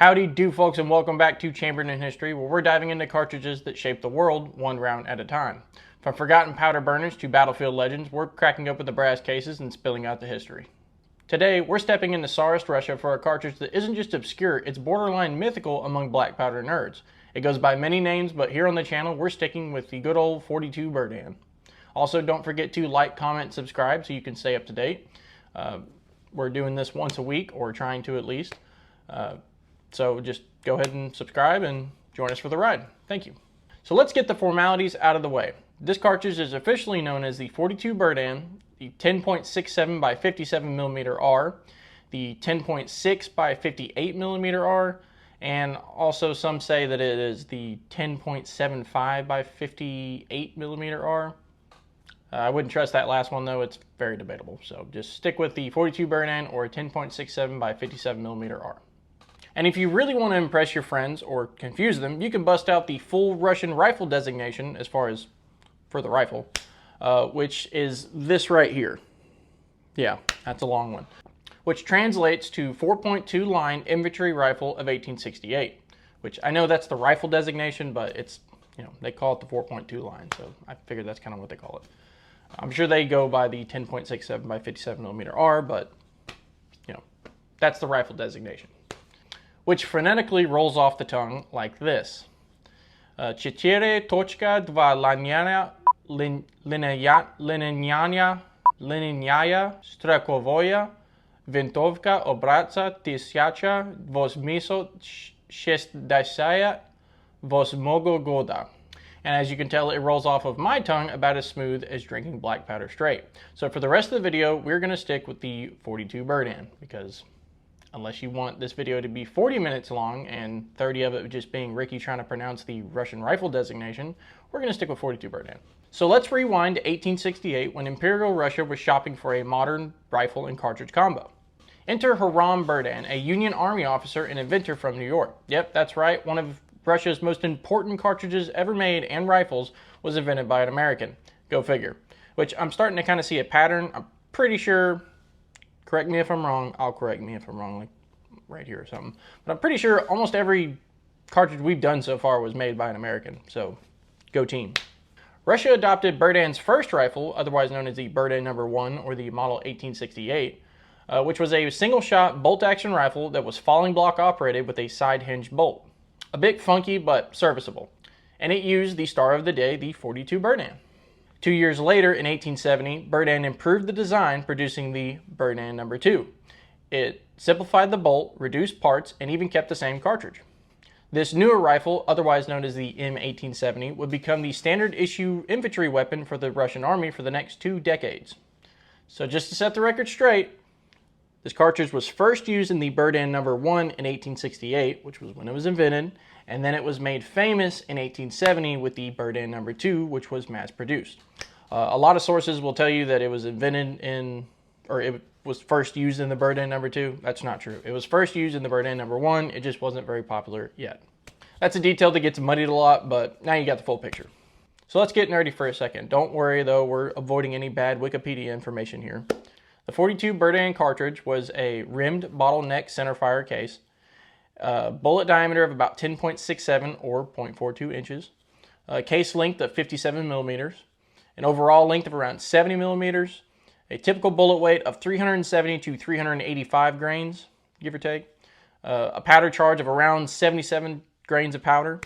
Howdy do folks, and welcome back to Chambered in History, where we're diving into cartridges that shaped the world one round at a time. From forgotten powder burners to battlefield legends, we're cracking open the brass cases and spilling out the history. Today, we're stepping into Tsarist Russia for a cartridge that isn't just obscure, it's borderline mythical among black powder nerds. It goes by many names, but here on the channel, we're sticking with the good old 42 Berdan. Also, don't forget to like, comment, subscribe so you can stay up to date. We're doing this once a week, or trying to at least. So just go ahead and subscribe and join us for the ride. Thank you. So let's get the formalities out of the way. This cartridge is officially known as the 42 Berdan, the 10.67 by 57 millimeter R, the 10.6 by 58 millimeter R, and also some say that it is the 10.75 by 58 millimeter R. I wouldn't trust that last one though, it's very debatable. So just stick with the 42 Berdan or 10.67 by 57 millimeter R. And if you really want to impress your friends or confuse them, you can bust out the full Russian rifle designation as far as for the rifle, which is this right here. Yeah, that's a long one. Which translates to 4.2 line infantry rifle of 1868, which I know that's the rifle designation, but it's, you know, they call it the 4.2 line, so I figured that's kind of what they call it. I'm sure they go by the 10.67 by 57 millimeter R, but, you know, that's the rifle designation, which phonetically rolls off the tongue like this. Четыре точка два линейная строковая винтовка образца 1868 года. And as you can tell, it rolls off of my tongue about as smooth as drinking black powder straight. So for the rest of the video, we're going to stick with the 42 Berdan, because unless you want this video to be 40 minutes long and 30 of it just being Ricky trying to pronounce the Russian rifle designation, we're going to stick with 42 Berdan. So let's rewind to 1868 when Imperial Russia was shopping for a modern rifle and cartridge combo. Enter Hiram Berdan, a Union Army officer and inventor from New York. Yep, that's right, one of Russia's most important cartridges ever made and rifles was invented by an American. Go figure. Which I'm starting to kind of see a pattern. I'm pretty sure, correct me if I'm wrong, I'll correct me if I'm wrong, like right here or something. But I'm pretty sure almost every cartridge we've done so far was made by an American, so go team. Russia adopted Berdan's first rifle, otherwise known as the Berdan No. 1 or the model 1868, which was a single-shot bolt-action rifle that was falling block operated with a side-hinged bolt. A bit funky, but serviceable. And it used the star of the day, the 42 Berdan. 2 years later, in 1870, Berdan improved the design, producing the Berdan No. 2. It simplified the bolt, reduced parts, and even kept the same cartridge. This newer rifle, otherwise known as the M1870, would become the standard issue infantry weapon for the Russian army for the next 2 decades. So just to set the record straight, this cartridge was first used in the Berdan No. 1 in 1868, which was when it was invented, and then it was made famous in 1870 with the Berdan No. 2, which was mass-produced. A lot of sources will tell you that it was invented in, or it was first used in the Berdan No. 2. That's not true. It was first used in the Berdan No. 1. It just wasn't very popular yet. That's a detail that gets muddied a lot, but now you got the full picture. So let's get nerdy for a second. Don't worry though, we're avoiding any bad Wikipedia information here. The 42 Berdan cartridge was a rimmed bottleneck centerfire case, bullet diameter of about 10.67 or 0.42 inches, a case length of 57 millimeters, an overall length of around 70 millimeters, a typical bullet weight of 370 to 385 grains, give or take, a powder charge of around 77 grains of powder,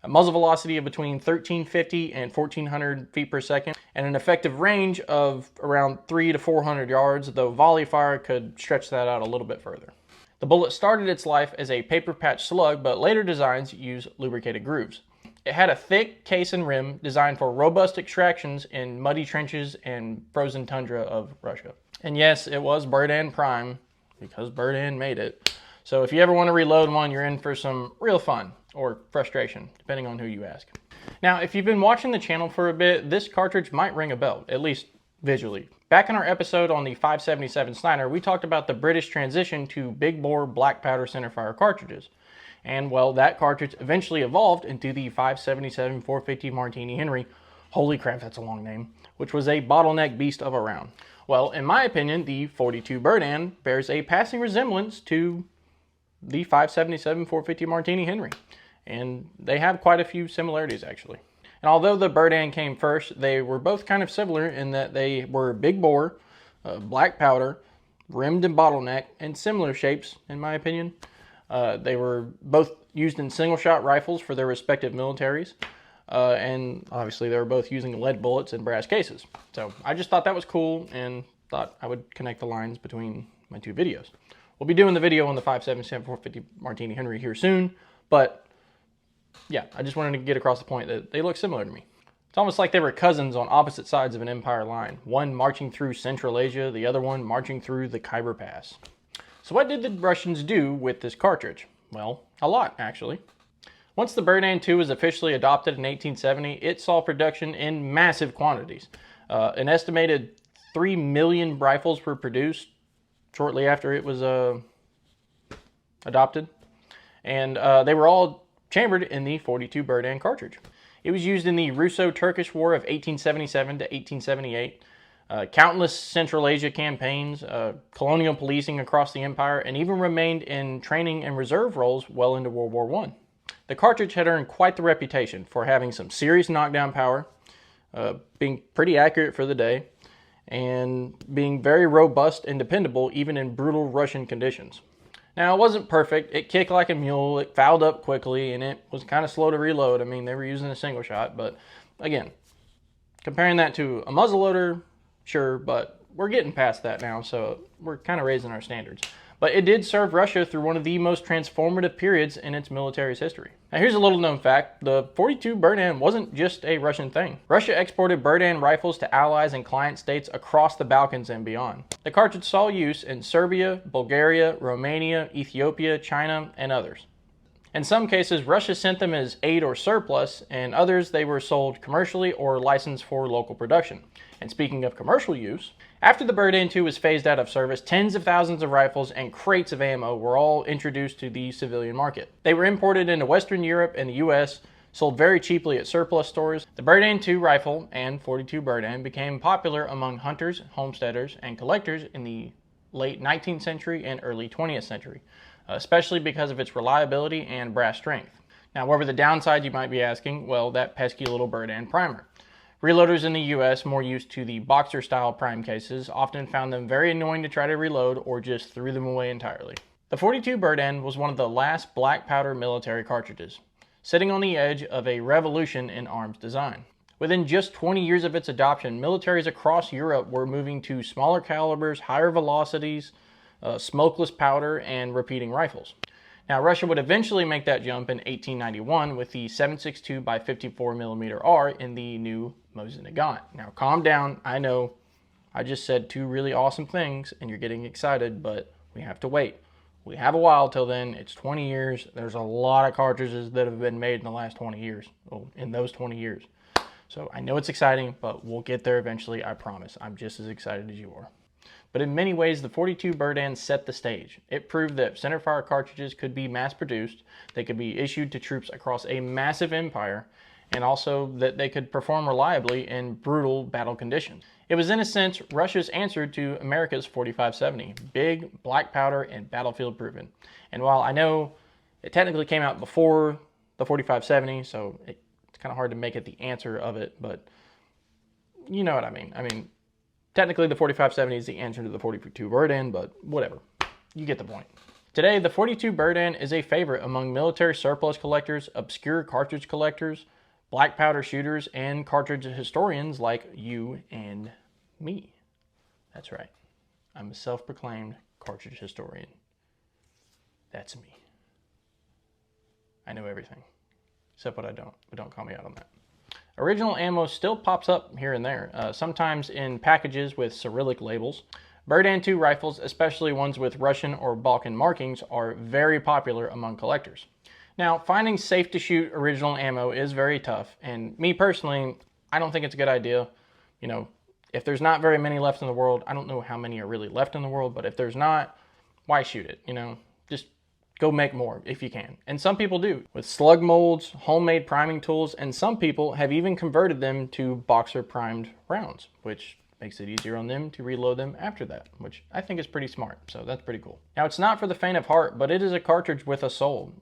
a muzzle velocity of between 1350 and 1400 feet per second, and an effective range of around 300 to 400 yards, though volley fire could stretch that out a little bit further. The bullet started its life as a paper patch slug, but later designs use lubricated grooves. It had a thick case and rim designed for robust extractions in muddy trenches and frozen tundra of Russia. And yes, it was Berdan Prime, because Berdan made it. So if you ever want to reload one, you're in for some real fun, or frustration, depending on who you ask. Now, if you've been watching the channel for a bit, this cartridge might ring a bell, at least visually. Back in our episode on the 577 Snider, we talked about the British transition to big bore black powder centerfire cartridges. And well, that cartridge eventually evolved into the 577 450 Martini Henry, holy crap, that's a long name, which was a bottleneck beast of a round. Well, in my opinion, the 42 Berdan bears a passing resemblance to the 5.77 450 Martini Henry. And they have quite a few similarities, actually. And although the Berdan came first, they were both kind of similar in that they were big bore, black powder, rimmed and bottleneck, and similar shapes, in my opinion. They were both used in single-shot rifles for their respective militaries. And obviously they were both using lead bullets and brass cases. So I just thought that was cool and thought I would connect the lines between my two videos. We'll be doing the video on the 5.77 450 Martini Henry here soon, but yeah, I just wanted to get across the point that they look similar to me. It's almost like they were cousins on opposite sides of an empire line, one marching through Central Asia, the other one marching through the Khyber Pass. So what did the Russians do with this cartridge? Well, a lot, actually. Once the Berdan II was officially adopted in 1870, it saw production in massive quantities. An estimated 3 million rifles were produced shortly after it was adopted. And they were all chambered in the .42 Berdan cartridge. It was used in the Russo-Turkish War of 1877 to 1878, countless Central Asia campaigns, colonial policing across the empire, and even remained in training and reserve roles well into World War I. The cartridge had earned quite the reputation for having some serious knockdown power, being pretty accurate for the day, and being very robust and dependable even in brutal Russian conditions. Now, it wasn't perfect. It kicked like a mule, it fouled up quickly, and it was kind of slow to reload. I mean, they were using a single shot, but again, comparing that to a muzzleloader, sure, but we're getting past that now, so we're kind of raising our standards. But it did serve Russia through one of the most transformative periods in its military's history. Now, here's a little known fact. The .42 Berdan wasn't just a Russian thing. Russia exported Berdan rifles to allies and client states across the Balkans and beyond. The cartridge saw use in Serbia, Bulgaria, Romania, Ethiopia, China, and others. In some cases, Russia sent them as aid or surplus, and others they were sold commercially or licensed for local production. And speaking of commercial use, after the Berdan II was phased out of service, tens of thousands of rifles and crates of ammo were all introduced to the civilian market. They were imported into Western Europe and the US, sold very cheaply at surplus stores. The Berdan II rifle and .42 Berdan became popular among hunters, homesteaders, and collectors in the late 19th century and early 20th century, especially because of its reliability and brass strength. Now, what were the downside, you might be asking? Well, that pesky little Berdan primer. Reloaders in the US, more used to the boxer-style prime cases, often found them very annoying to try to reload or just threw them away entirely. The .42 Berdan was one of the last black powder military cartridges, sitting on the edge of a revolution in arms design. Within just 20 years of its adoption, militaries across Europe were moving to smaller calibers, higher velocities, smokeless powder, and repeating rifles. Now, Russia would eventually make that jump in 1891 with the 7.62 by 54mm R in the new Mosin Nagant. Now, calm down. I know I just said two really awesome things and you're getting excited, but we have to wait. We have a while till then. It's 20 years. There's a lot of cartridges that have been made in the last 20 years, well, in those 20 years. So I know it's exciting, but we'll get there eventually, I promise. I'm just as excited as you are. But in many ways, the .42 Berdan set the stage. It proved that centerfire cartridges could be mass-produced, they could be issued to troops across a massive empire, and also that they could perform reliably in brutal battle conditions. It was, in a sense, Russia's answer to America's 4570, big, black powder, and battlefield proven. And while I know it technically came out before the 4570, so it's kind of hard to make it the answer of it, but you know what I mean. Technically, the 4570 is the answer to the .42 Berdan, but whatever. You get the point. Today, the .42 Berdan is a favorite among military surplus collectors, obscure cartridge collectors, black powder shooters, and cartridge historians like you and me. That's right. I'm a self-proclaimed cartridge historian. That's me. I know everything, except what I don't, but don't call me out on that. Original ammo still pops up here and there, sometimes in packages with Cyrillic labels. Berdan II rifles, especially ones with Russian or Balkan markings, are very popular among collectors. Now, finding safe-to-shoot original ammo is very tough, and me personally, I don't think it's a good idea. You know, if there's not very many left in the world, I don't know how many are really left in the world, but if there's not, why shoot it, you know? Just go make more if you can. And some people do, with slug molds, homemade priming tools, and some people have even converted them to boxer primed rounds, which Makes it easier on them to reload them after that, which I think is pretty smart, so that's pretty cool. Now, it's not for the faint of heart, but it is a cartridge with a soul.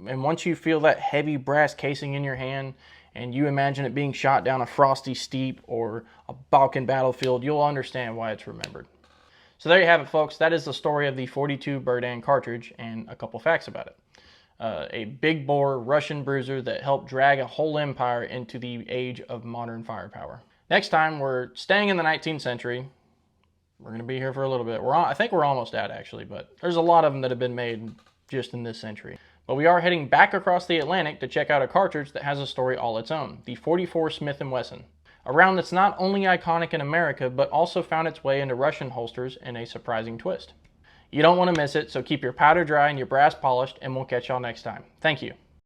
And once you feel that heavy brass casing in your hand, and you imagine it being shot down a frosty steep or a Balkan battlefield, you'll understand why it's remembered. So there you have it, folks. That is the story of the 42 Berdan cartridge and a couple facts about it. A big bore Russian bruiser that helped drag a whole empire into the age of modern firepower. Next time, we're staying in the 19th century. We're going to be here for a little bit. I think we're almost out, actually, but there's a lot of them that have been made just in this century. But we are heading back across the Atlantic to check out a cartridge that has a story all its own, the 44 Smith & Wesson. A round that's not only iconic in America, but also found its way into Russian holsters in a surprising twist. You don't want to miss it, so keep your powder dry and your brass polished, and we'll catch y'all next time. Thank you.